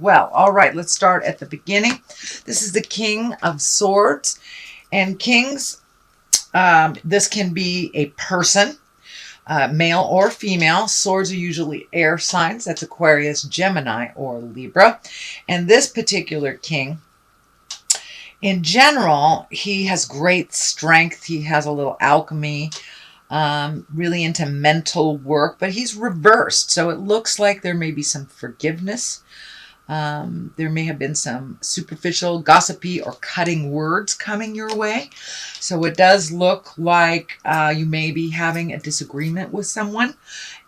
well. All right, let's start at the beginning. This is the King of Swords. And kings, this can be a person, male or female. Swords are usually air signs. That's Aquarius, Gemini, or Libra. And this particular king, in general, he has great strength. He has a little alchemy, really into mental work, but he's reversed. So it looks like there may be some forgiveness. There may have been some superficial, gossipy, or cutting words coming your way. So it does look like you may be having a disagreement with someone,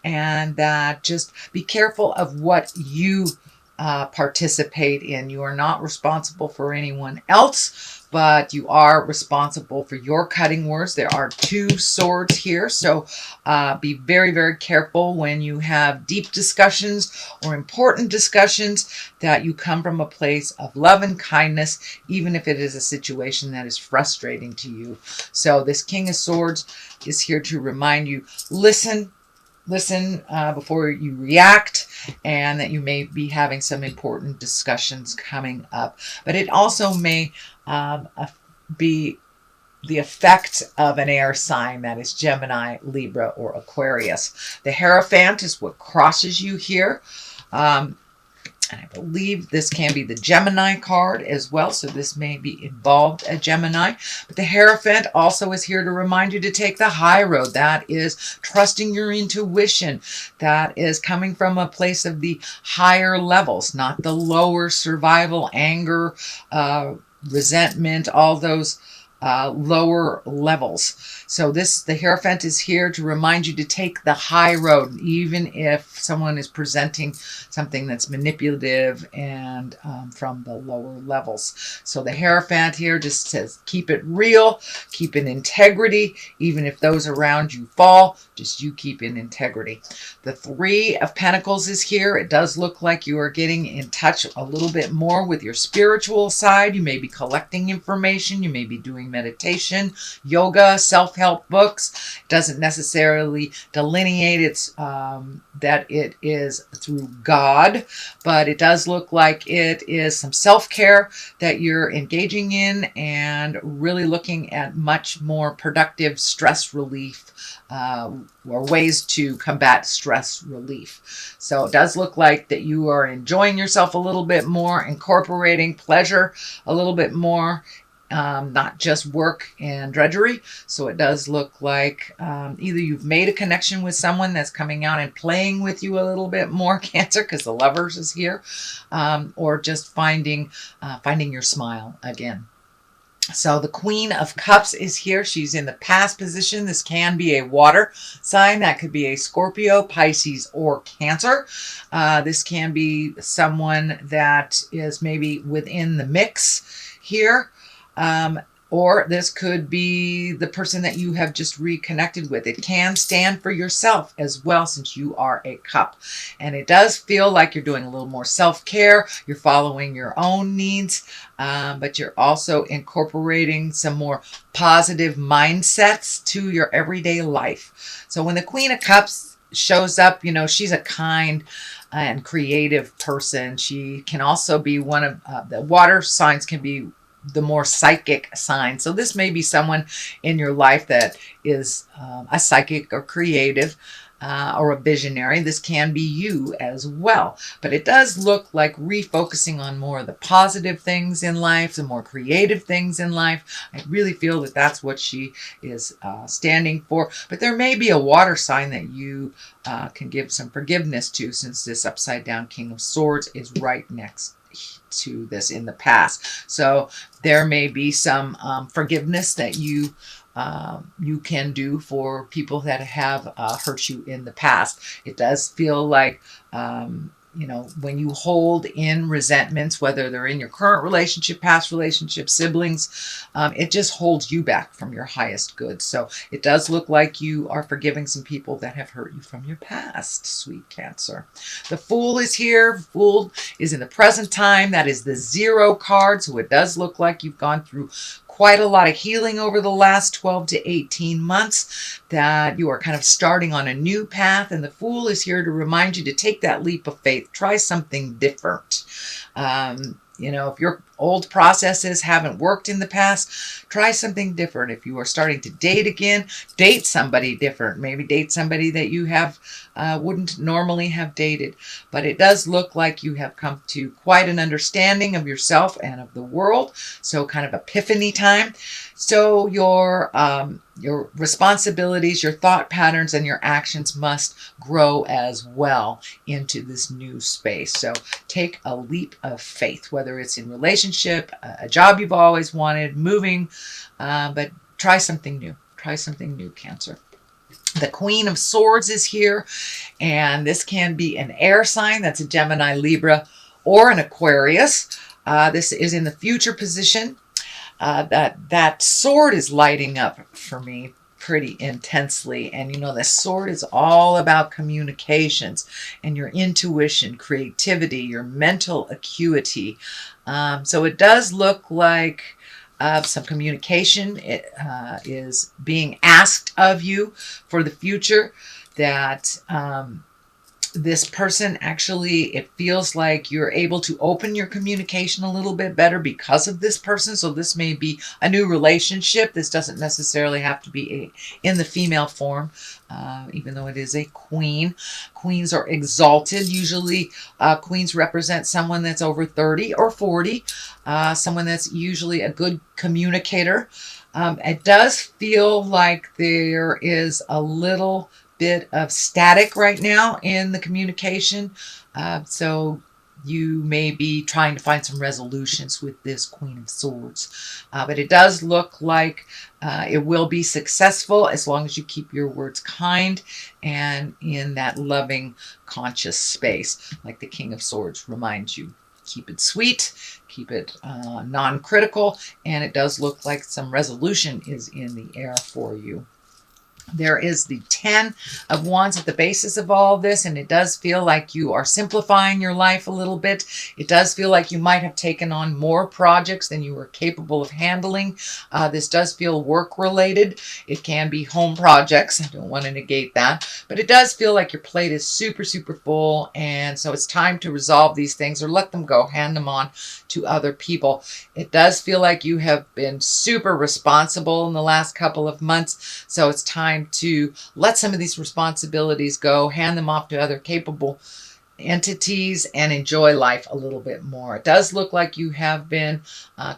and that just be careful of what you participate in. You are not responsible for anyone else, but you are responsible for your cutting words. There are two swords here, so be very, very careful when you have deep discussions or important discussions, that you come from a place of love and kindness, even if it is a situation that is frustrating to you. So this King of Swords is here to remind you, listen before you react, and that you may be having some important discussions coming up. But it also may be the effect of an air sign, that is Gemini, Libra, or Aquarius. The Hierophant is what crosses you here. And I believe this can be the Gemini card as well, so this may be involved a Gemini. But the Hierophant also is here to remind you to take the high road. That is trusting your intuition. That is coming from a place of the higher levels, not the lower survival, anger, resentment, all those lower levels. So the Hierophant is here to remind you to take the high road, even if someone is presenting something that's manipulative and from the lower levels. So the Hierophant here just says, keep it real, keep in integrity, even if those around you fall, just you keep in integrity. The Three of Pentacles is here. It does look like you are getting in touch a little bit more with your spiritual side. You may be collecting information. You may be doing meditation, yoga, self-help books. It doesn't necessarily delineate that it is through God, but it does look like it is some self-care that you're engaging in, and really looking at much more productive stress relief or ways to combat stress relief. So it does look like that you are enjoying yourself a little bit more, incorporating pleasure a little bit more, not just work and drudgery. So it does look like either you've made a connection with someone that's coming out and playing with you a little bit more, Cancer, because the Lovers is here, or just finding your smile again. So the Queen of Cups is here. She's in the past position. This can be a water sign. That could be a Scorpio, Pisces, or Cancer. This can be someone that is maybe within the mix here. Or this could be the person that you have just reconnected with. It can stand for yourself as well, since you are a cup. And it does feel like you're doing a little more self-care. You're following your own needs, but you're also incorporating some more positive mindsets to your everyday life. So when the Queen of Cups shows up, you know, she's a kind and creative person. She can also be one of the water signs, can be the more psychic sign. So this may be someone in your life that is a psychic or creative or a visionary. This can be you as well. But it does look like refocusing on more of the positive things in life, the more creative things in life. I really feel that that's what she is standing for. But there may be a water sign that you can give some forgiveness to, since this upside down King of Swords is right next to this in the past. So there may be some forgiveness that you can do for people that have hurt you in the past. It does feel like you know, when you hold in resentments, whether they're in your current relationship, past relationship, siblings, it just holds you back from your highest good. So it does look like you are forgiving some people that have hurt you from your past, sweet Cancer. The Fool is here. Fool is in the present time. That is the 0 card. So it does look like you've gone through quite a lot of healing over the last 12 to 18 months, that you are kind of starting on a new path, and the Fool is here to remind you to take that leap of faith. Try something different. You know, if your old processes haven't worked in the past, try something different. If you are starting to date again, date somebody different. Maybe date somebody that you have wouldn't normally have dated. But it does look like you have come to quite an understanding of yourself and of the world. So kind of epiphany time. So your responsibilities, your thought patterns, and your actions must grow as well into this new space. So take a leap of faith, whether it's in relationship, a job you've always wanted, moving, but try something new. Try something new, Cancer. The Queen of Swords is here, and this can be an air sign. That's a Gemini, Libra, or an Aquarius. This is in the future position. That sword is lighting up for me pretty intensely. And you know, the sword is all about communications and your intuition, creativity, your mental acuity. So it does look like some communication is being asked of you for the future, that this person actually, it feels like you're able to open your communication a little bit better because of this person. So this may be a new relationship. This doesn't necessarily have to be in the female form, even though it is a queen. Queens are exalted. Usually queens represent someone that's over 30 or 40, someone that's usually a good communicator. It does feel like there is a little bit of static right now in the communication. So you may be trying to find some resolutions with this Queen of Swords. But it does look like it will be successful as long as you keep your words kind and in that loving, conscious space, like the King of Swords reminds you. Keep it sweet, keep it non-critical, and it does look like some resolution is in the air for you. There is the 10 of Wands at the basis of all of this, and it does feel like you are simplifying your life a little bit. It does feel like you might have taken on more projects than you were capable of handling. This does feel work-related. It can be home projects. I don't want to negate that. But it does feel like your plate is super, super full, and so it's time to resolve these things or let them go, hand them on to other people. It does feel like you have been super responsible in the last couple of months, so it's time to let some of these responsibilities go, hand them off to other capable entities, and enjoy life a little bit more. It does look like you have been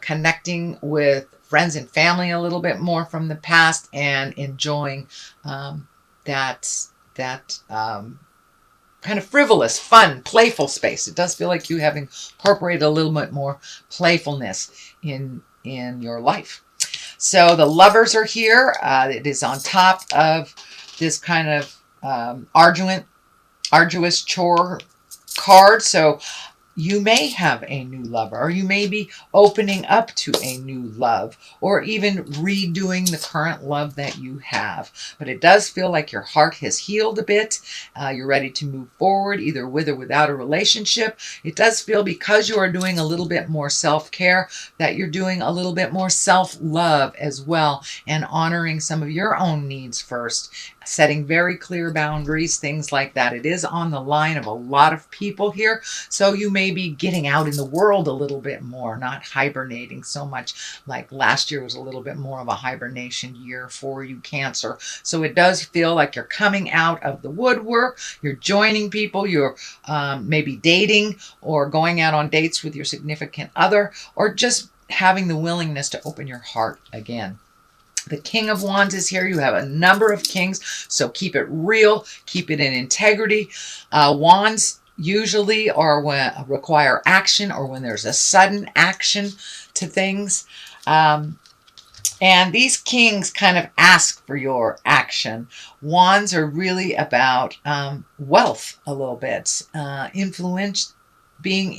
connecting with friends and family a little bit more from the past and enjoying that kind of frivolous, fun, playful space. It does feel like you have incorporated a little bit more playfulness in your life. So the Lovers are here. It is on top of this kind of arduous chore card. So you may have a new lover, or you may be opening up to a new love, or even redoing the current love that you have. But it does feel like your heart has healed a bit. You're ready to move forward, either with or without a relationship. It does feel, because you are doing a little bit more self-care, that you're doing a little bit more self-love as well, and honoring some of your own needs first, setting very clear boundaries, things like that. It is on the line of a lot of people here, so you may be getting out in the world a little bit more, not hibernating so much. Like last year was a little bit more of a hibernation year for you, Cancer. So it does feel like you're coming out of the woodwork, you're joining people, you're maybe dating or going out on dates with your significant other, or just having the willingness to open your heart again. The King of Wands is here. You have a number of kings, so keep it real, keep it in integrity. Wands usually are when require action, or when there's a sudden action to things. And these kings kind of ask for your action. Wands are really about wealth a little bit, being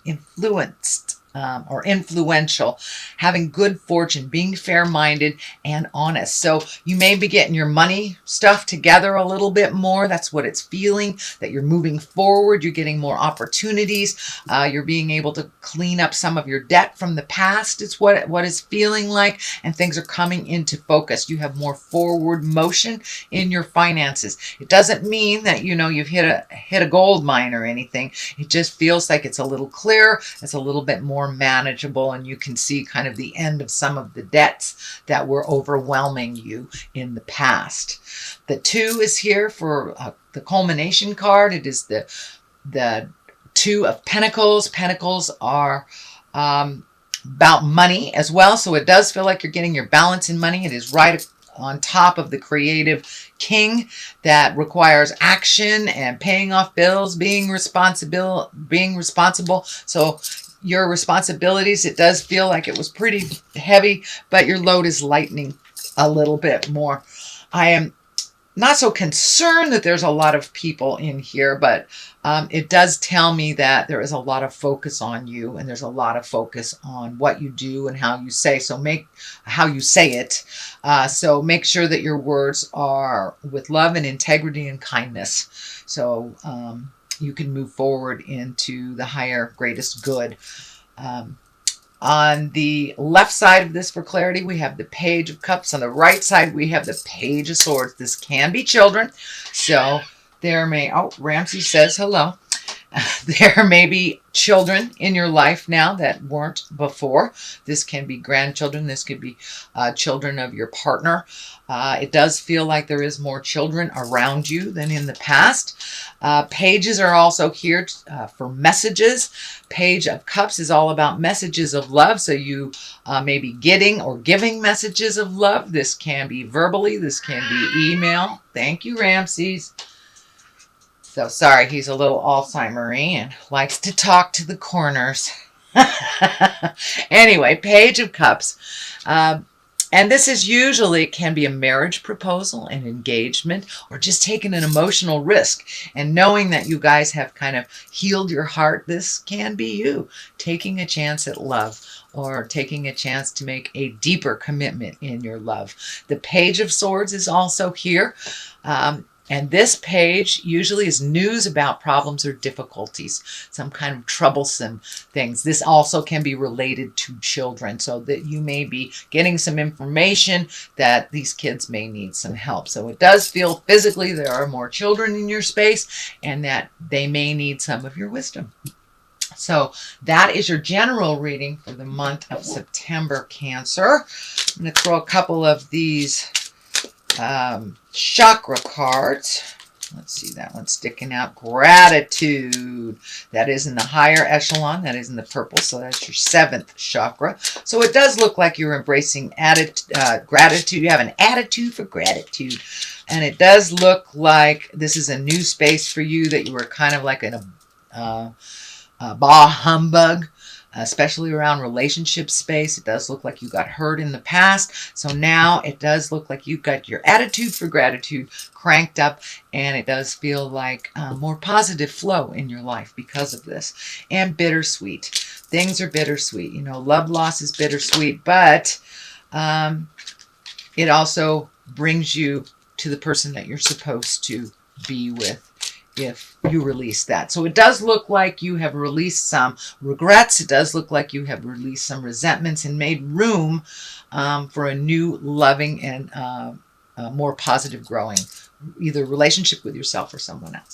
influenced or influential, having good fortune, being fair-minded and honest. So you may be getting your money stuff together a little bit more. That's what it's feeling, that you're moving forward. You're getting more opportunities. You're being able to clean up some of your debt from the past. It's what it's feeling like, and things are coming into focus. You have more forward motion in your finances. It doesn't mean that, you know, you've hit a gold mine or anything. It just feels like it's a little clearer. It's a little bit more manageable, and you can see kind of the end of some of the debts that were overwhelming you in the past. The 2 is here for the culmination card. It is the 2 of Pentacles. Pentacles are about money as well, so it does feel like you're getting your balance in money. It is right on top of the creative king that requires action and paying off bills, being responsible. So your responsibilities, it does feel like it was pretty heavy, but your load is lightening a little bit more. I am not so concerned that there's a lot of people in here, but it does tell me that there is a lot of focus on you, and there's a lot of focus on what you do and how you say. So how you say it. So make sure that your words are with love and integrity and kindness. So you can move forward into the higher, greatest good. On the left side of this, for clarity, we have the Page of Cups. On the right side, we have the Page of Swords. This can be children. So there may, oh, Ramsey says hello. There may be children in your life now that weren't before. This can be grandchildren. This could be children of your partner. It does feel like there is more children around you than in the past. Pages are also here for messages. Page of Cups is all about messages of love. So you may be getting or giving messages of love. This can be verbally. This can be email. Thank you, Ramses. So sorry, he's a little Alzheimer-y and likes to talk to the corners. Anyway, Page of Cups. And this is usually, it can be a marriage proposal, an engagement, or just taking an emotional risk. And knowing that you guys have kind of healed your heart, this can be you taking a chance at love, or taking a chance to make a deeper commitment in your love. The Page of Swords is also here. And this page usually is news about problems or difficulties, some kind of troublesome things. This also can be related to children, so that you may be getting some information that these kids may need some help. So it does feel physically there are more children in your space, and that they may need some of your wisdom. So that is your general reading for the month of September, Cancer. I'm going to throw a couple of these chakra cards. Let's see, that one's sticking out. Gratitude. That is in the higher echelon. That is in the purple. So that's your 7th chakra. So it does look like you're embracing gratitude. You have an attitude for gratitude. And it does look like this is a new space for you, that you were kind of like in a bah humbug, especially around relationship space. It does look like you got hurt in the past. So now it does look like you've got your attitude for gratitude cranked up, and it does feel like more positive flow in your life because of this. And bittersweet. Things are bittersweet. You know, love loss is bittersweet, but it also brings you to the person that you're supposed to be with, if you release that. So it does look like you have released some regrets. It does look like you have released some resentments and made room for a new loving and more positive growing, either relationship with yourself or someone else.